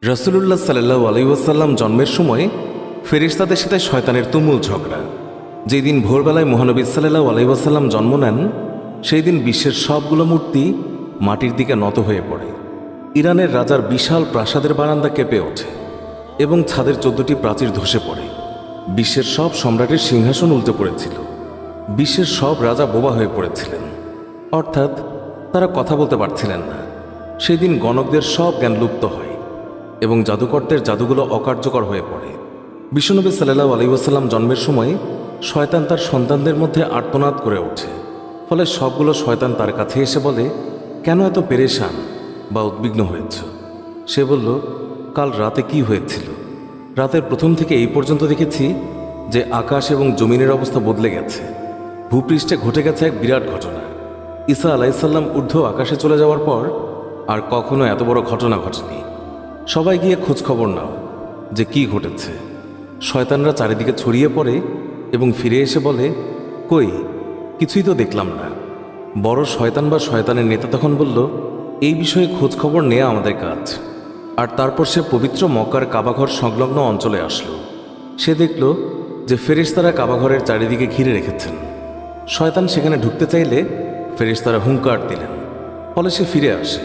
রাসূলুল্লাহ সাল্লাল্লাহু আলাইহি ওয়াসাল্লাম জন্মের সময় ফেরেশতাদের সাথে শয়তানের তুমুল ঝগড়া। যেদিন ভোরবেলায় মহানবী সাল্লাল্লাহু আলাইহি ওয়াসাল্লাম জন্ম নেন, সেই দিন বিশ্বের সবগুলো মূর্তি মাটির দিকে নত হয়ে পড়ে। ইরানের রাজার বিশাল প্রাসাদের বারান্দা কেঁপে ওঠে এবং ছাদের 14টি প্রাচীর ধসে পড়ে। বিশ্বের সব সম্রাটের সিংহাসন উল্টে পড়েছিল। বিশ্বের সব রাজা বোবা হয়ে পড়েছিলেন, অর্থাৎ তারা কথা বলতে পারছিলেন না। সেদিন গণকদের সব জ্ঞান লুপ্ত হয় এবং জাদুকরদের জাদুগুলো অকার্যকর হয়ে পড়ে। বিশ্বনবী সাল্লাল্লাহু আলাইহি ওয়াসাল্লাম জন্মের সময় শয়তান তার সন্তানদের মধ্যে আর্তনাদ করে ওঠে। ফলে সবগুলো শয়তান তার কাছে এসে বলে, কেন এত পেরেশান বা উদ্বিগ্ন হয়েছ? সে বলল, কাল রাতে কি হয়েছিল? রাতের প্রথম থেকে এই পর্যন্ত দেখেছি যে আকাশ এবং জমিনের অবস্থা বদলে গেছে। ভূপৃষ্ঠে ঘটে গেছে এক বিরাট ঘটনা। ঈসা আলাইহিসসালাম ঊর্ধ্ব আকাশে চলে যাওয়ার পর আর কখনো এত বড় ঘটনা ঘটেনি। সবাই গিয়ে খোঁজ খবর নাও যে কি ঘটেছে। শয়তানরা চারিদিকে ছড়িয়ে পড়ে এবং ফিরে এসে বলে, কই, কিছুই তো দেখলাম না। বড় শয়তান বা শয়তানের নেতা তখন বলল, এই বিষয়ে খোঁজ খবর নেওয়া আমাদের কাজ। আর তারপর সে পবিত্র মক্কার কাবাঘর সংলগ্ন অঞ্চলে আসলো। সে দেখল যে ফেরেশতারা কাবাঘরের চারিদিকে ঘিরে রেখেছেন। শয়তান সেখানে ঢুকতে চাইলে ফেরেশতারা হুঙ্কার দিলেন। ফলে সে ফিরে আসে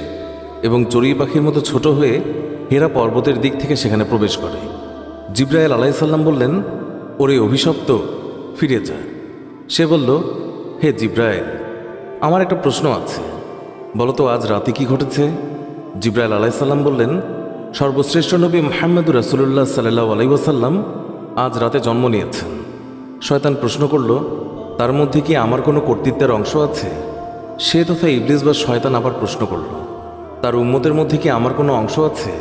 এবং চড়ুই পাখির মতো ছোট হয়ে হেরা পর্বতের দিক থেকে সেখানে প্রবেশ করে। জিবরাইল আলাইহিসসালাম বললেন, ওরে অভিশপ্ত, ফিরে যা। সে বলল, হে জিবরাইল, আমার একটা প্রশ্ন আছে, বলতো আজ রাতে কি ঘটেছে? জিবরাইল আলাইহিসসালাম বললেন, সর্বশ্রেষ্ঠ নবী মুহাম্মদুর রাসূলুল্লাহ সাল্লাল্লাহু আলাইহি ওয়াসাল্লাম আজ রাতে জন্ম নিয়েছেন। শয়তান প্রশ্ন করল, তার মধ্যে কি আমার কোনো কর্তৃত্বের অংশ আছে? সে তথা ইবলিস বা শয়তান আবার প্রশ্ন করল, তার উম্মতের মধ্যে কি আমার কোনো অংশ আছে?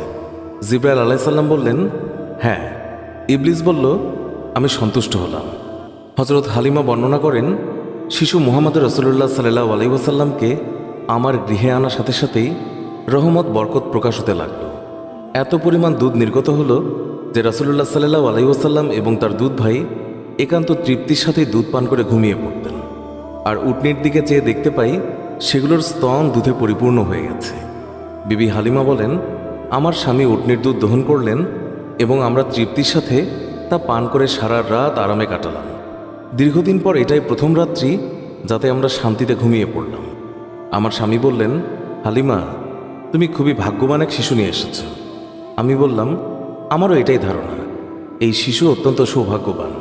জিবরাইল আলাইহিসসালাম বললেন, হ্যাঁ। ইবলিস বলল, আমি সন্তুষ্ট হলাম। হযরত হালিমা বর্ণনা করেন, শিশু মুহাম্মদ রাসূলুল্লাহ সাল্লাল্লাহু আলাইহি ওয়াসাল্লামকে আমার গৃহে আনার সাথে সাথেই রহমত বরকত প্রকাশ হতে লাগল। এত পরিমাণ দুধ নির্গত হলো যে রাসূলুল্লাহ সাল্লাল্লাহু আলাইহি ওয়াসাল্লাম এবং তার দুধ ভাই একান্ত তৃপ্তির সাথেই দুধ পান করে ঘুমিয়ে পড়তেন। আর উটনির দিকে চেয়ে দেখতে পাই সেগুলোর স্তন দুধে পরিপূর্ণ হয়ে গেছে। বিবি হালিমা বলেন, আমার স্বামী উটনির দুধ দহন করলেন এবং আমরা তৃপ্তির সাথে তা পান করে সারা রাত আরামে কাটালাম। দীর্ঘদিন পর এটাই প্রথম রাত্রি যাতে আমরা শান্তিতে ঘুমিয়ে পড়লাম। আমার স্বামী বললেন, হালিমা, তুমি খুবই ভাগ্যবান এক শিশু নিয়ে এসেছ। আমি বললাম, আমারও এটাই ধারণা, এই শিশু অত্যন্ত সৌভাগ্যবান।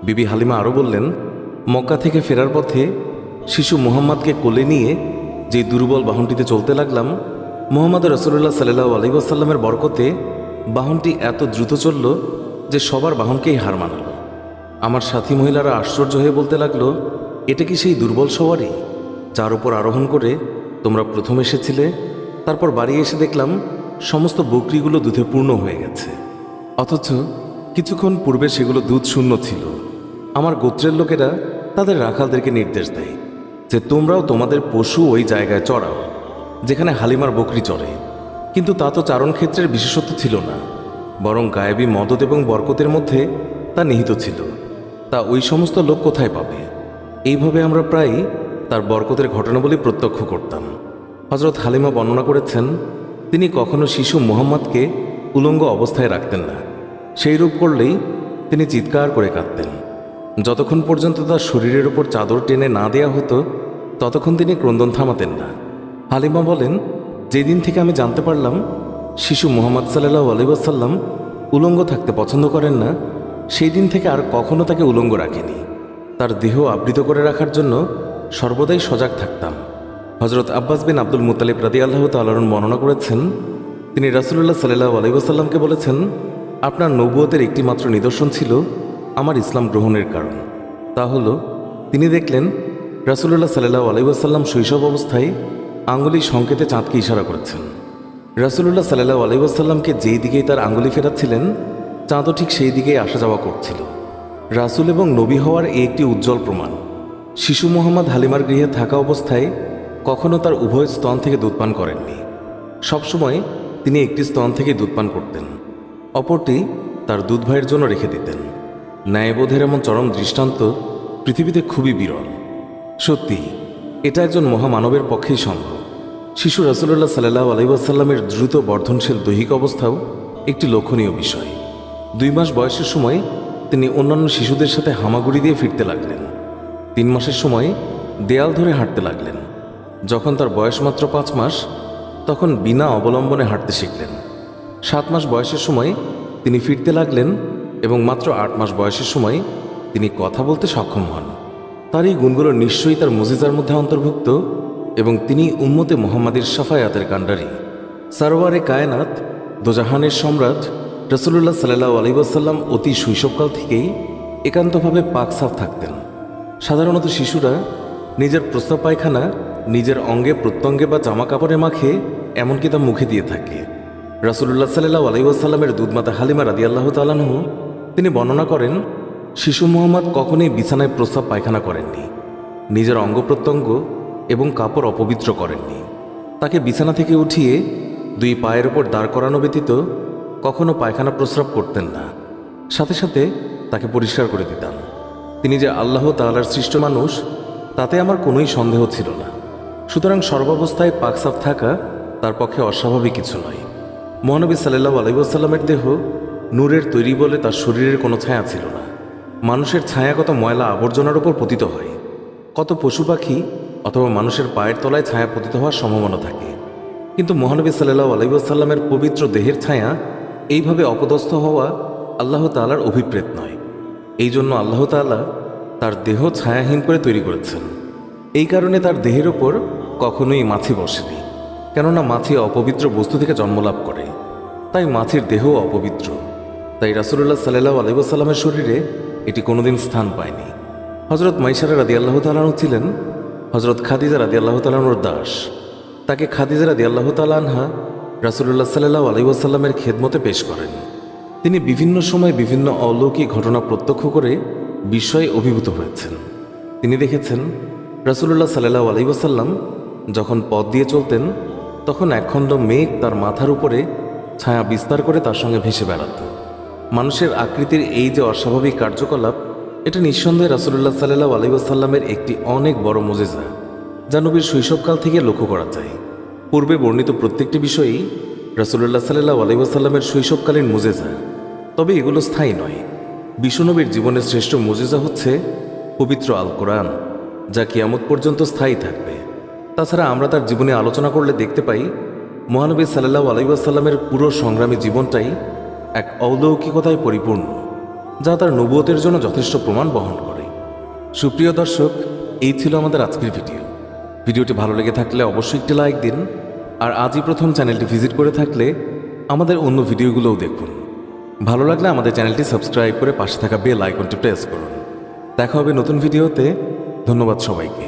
বিবি হালিমা আরও বললেন, মক্কা থেকে ফেরার পথে শিশু মুহাম্মদকে কোলে নিয়ে যে দুর্বল বাহনটিতে চলতে লাগলাম, মুহাম্মদ রাসূলুল্লাহ সাল্লাল্লাহু আলাইহি ওয়াসাল্লামের বরকতে বাহনটি এত দ্রুত চলল যে সবার বাহনকেই হার মানাল। আমার সাথী মহিলারা আশ্চর্য হয়ে বলতে লাগলো, এটা কি সেই দুর্বল সওয়ারি যার উপর আরোহণ করে তোমরা প্রথম এসেছিলে? তারপর বাড়ি এসে দেখলাম সমস্ত বকরিগুলো দুধে পূর্ণ হয়ে গেছে, অথচ কিছুক্ষণ পূর্বে সেগুলো দুধ শূন্য ছিল। আমার গোত্রের লোকেরা তাদের রাখালদেরকে নির্দেশ দেয় যে তোমরাও তোমাদের পশু ওই জায়গায় চড়াও যেখানে হালিমার বকরি চড়ে। কিন্তু তা তো চারণ ক্ষেত্রের বিশেষত্ব ছিল না, বরং গায়েবী মদদ এবং বরকতের মধ্যে তা নিহিত ছিল। তা ওই সমস্ত লোক কোথায় পাবে? এইভাবে আমরা প্রায় তার বরকতের ঘটনাবলী প্রত্যক্ষ করতাম। হযরত হালিমা বর্ণনা করেছেন, তিনি কখনো শিশু মুহাম্মদকে উলঙ্গ অবস্থায় রাখতেন না। সেই রূপ করলেই তিনি চিৎকার করে কাঁদতেন। যতক্ষণ পর্যন্ত তার শরীরের উপর চাদর টেনে না দেয়া হতো ততক্ষণ তিনি ক্রন্দন থামাতেন না। হালিমা বলেন, যেদিন থেকে আমি জানতে পারলাম শিশু মুহাম্মদ সাল্লাল্লাহু আলাইহি ওয়াসাল্লাম উলঙ্গ থাকতে পছন্দ করেন না, সেই দিন থেকে আর কখনো তাকে উলঙ্গ রাখিনি। তার দেহ আবৃত করে রাখার জন্য সর্বদাই সজাগ থাকতাম। হযরত আব্বাস বিন আব্দুল মুত্তালিব রাদিয়াল্লাহু তাআলা আনহু বর্ণনা করেছেন, তিনি রাসূলুল্লাহ সাল্লাল্লাহু আলাইহি ওয়াসাল্লামকে বলেছেন, আপনার নবুয়তের একটি মাত্র নিদর্শন ছিল আমার ইসলাম গ্রহণের কারণ। তা হলো, তিনি দেখলেন রাসূলুল্লাহ সাল্লাল্লাহু আলাইহি ওয়াসাল্লাম শৈশব অবস্থায় আঙ্গুলি সংকেতে চাঁদকে ইশারা করেছেন। রাসূলুল্লাহ সাল্লাল্লাহু আলাইহি ওয়াসাল্লামকে যেই দিকেই তার আঙ্গুলি ফেরাচ্ছিলেন চাঁদও ঠিক সেই দিকেই আসা যাওয়া করছিল। রাসূল এবং নবী হওয়ার এই একটি উজ্জ্বল প্রমাণ। শিশু মুহাম্মদ হালিমার গৃহে থাকা অবস্থায় কখনো তার উভয় স্তন থেকে দুধ পান করেননি। সবসময় তিনি একটি স্তন থেকে দুধ পান করতেন, অপরটি তার দুধ ভাইয়ের জন্য রেখে দিতেন। ন্যায়বোধের এমন চরম দৃষ্টান্ত পৃথিবীতে খুবই বিরল। সত্যি এটা একজন মহামানবের পক্ষেই সম্ভব। শিশু রাসূলুল্লাহ সাল্লাল্লাহু আলাইহি ওয়াসাল্লামের দ্রুত বর্ধনশীল দৈহিক অবস্থাও একটি লক্ষণীয় বিষয়। 2 মাস বয়সের সময় তিনি অন্যান্য শিশুদের সাথে হামাগুড়ি দিয়ে ফিরতে লাগলেন। 3 মাসের সময় দেয়াল ধরে হাঁটতে লাগলেন। যখন তার বয়স মাত্র 5 মাস, তখন বিনা অবলম্বনে হাঁটতে শিখলেন। 7 মাস বয়সের সময় তিনি ফিরতে লাগলেন এবং মাত্র 8 মাস বয়সের সময় তিনি কথা বলতে সক্ষম হন। তার এই গুণগুলো নিশ্চয়ই তার মুজিজার মধ্যে অন্তর্ভুক্ত এবং তিনি উম্মতে মুহাম্মাদের শাফায়াতের কাণ্ডারী। সারওয়ারে কায়নাত, দোজাহানের সম্রাট রাসূলুল্লাহ সাল্লাল্লাহু আলাইহি ওয়াসাল্লাম অতি শৈশবকাল থেকেই একান্তভাবে পাক সাফ থাকতেন। সাধারণত শিশুরা নিজের প্রস্রাব পায়খানা নিজের অঙ্গে প্রত্যঙ্গে বা জামা কাপড়ে মাখে, এমনকি তা মুখে দিয়ে থাকে। রাসূলুল্লাহ সাল্লাল্লাহু আলাইহি ওয়াসাল্লামের দুধমাতা হালিমা রাদিয়াল্লাহু তাআলা আনহু তিনি বর্ণনা করেন, শিশু মুহাম্মদ কখনোই বিছানায় প্রস্রাব পায়খানা করেননি, নিজের অঙ্গ প্রত্যঙ্গ এবং কাপড় অপবিত্র করেননি। তাকে বিছানা থেকে উঠিয়ে 2 পায়ের ওপর দাঁড় করানো ব্যতীত কখনো পায়খানা প্রস্রাব করতেন না। সাথে সাথে তাকে পরিষ্কার করে দিতাম। তিনি যে আল্লাহ তাআলার সৃষ্ট মানুষ, তাতে আমার কোনোই সন্দেহ ছিল না। সুতরাং সর্বাবস্থায় পাকসাফ থাকা তার পক্ষে অস্বাভাবিক কিছু নয়। মহানবী সাল্লাল্লাহু আলাইহি ওয়াসাল্লামের দেহ নূরের তৈরি বলে তার শরীরের কোনো ছায়া ছিল না। মানুষের ছায়া কত ময়লা আবর্জনার উপর পতিত হয়, কত পশু পাখি অথবা মানুষের পায়ের তলায় ছায়া পতিত হওয়ার সম্ভাবনা থাকে, কিন্তু মহানবী সাল্লাল্লাহু আলাইহি ওয়াসাল্লামের পবিত্র দেহের ছায়া এইভাবে অপদস্থ হওয়া আল্লাহ তাআলার অভিপ্রেত নয়। এই জন্য আল্লাহ তাআলা তার দেহ ছায়াহীন করে তৈরি করেছেন। এই কারণে তার দেহের ওপর কখনোই মাছি বসেনি, কেননা মাছি অপবিত্র বস্তু থেকে জন্মলাভ করে, তাই মাছির দেহ অপবিত্র। তাই রাসূলুল্লাহ সাল্লাল্লাহু আলাইহি ওয়াসাল্লামের শরীরে এটি কোনোদিন স্থান পায়নি। হযরত মাইসারা রাদিয়াল্লাহু তাআলা আনহা ছিলেন হযরত খাদিজা রাদিয়াল্লাহু তাআলা আনহার দাস। তাকে খাদিজা রাদিয়াল্লাহু তাআলা আনহা রাসূলুল্লাহ সাল্লাল্লাহু আলাইহি ওয়াসাল্লামের খেদমতে পেশ করেন। তিনি বিভিন্ন সময় বিভিন্ন অলৌকিক ঘটনা প্রত্যক্ষ করে বিস্ময়ে অভিভূত হয়েছেন। তিনি দেখেছেন রাসূলুল্লাহ সাল্লাল্লাহু আলাইহি ওয়াসাল্লাম যখন পথ দিয়ে চলতেন, তখন একখণ্ড মেঘ তার মাথার উপরে ছায়া বিস্তার করে তার সঙ্গে ভেসে বেড়াত। মানুষের আকৃতির এই যে অস্বাভাবিক কার্যকলাপ, এটা নিঃসন্দেহে রাসূলুল্লাহ সাল্লাল্লাহু আলাইহি ওয়াসাল্লামের একটি অনেক বড় মুজিজা, যা নবীর শৈশবকাল থেকে লক্ষ্য করা যায়। পূর্বে বর্ণিত প্রত্যেকটি বিষয়ই রাসূলুল্লাহ সাল্লাল্লাহু আলাইহি ওয়াসাল্লামের শৈশবকালীন মুজিজা, তবে এগুলো স্থায়ী নয়। বিশ্বনবীর জীবনের শ্রেষ্ঠ মুজিজা হচ্ছে পবিত্র আল কোরআন, যা কিয়ামত পর্যন্ত স্থায়ী থাকবে। তাছাড়া আমরা তার জীবনে আলোচনা করলে দেখতে পাই, মহানবী সাল্লাল্লাহু আলাইহি ওয়াসাল্লামের পুরো সংগ্রামী জীবনটাই এক অলৌকিকতায় পরিপূর্ণ, যা তার নবুয়তের জন্য যথেষ্ট প্রমাণ বহন করে। সুপ্রিয় দর্শক, এই ছিল আমাদের আজকের ভিডিওটি ভালো লেগে থাকলে অবশ্যই একটি লাইক দিন, আর আজই প্রথম চ্যানেলটি ভিজিট করে থাকলে আমাদের অন্য ভিডিওগুলোও দেখুন। ভালো লাগলে আমাদের চ্যানেলটি সাবস্ক্রাইব করে পাশে থাকা বেল আইকনটি প্রেস করুন। দেখা হবে নতুন ভিডিওতে। ধন্যবাদ সবাইকে।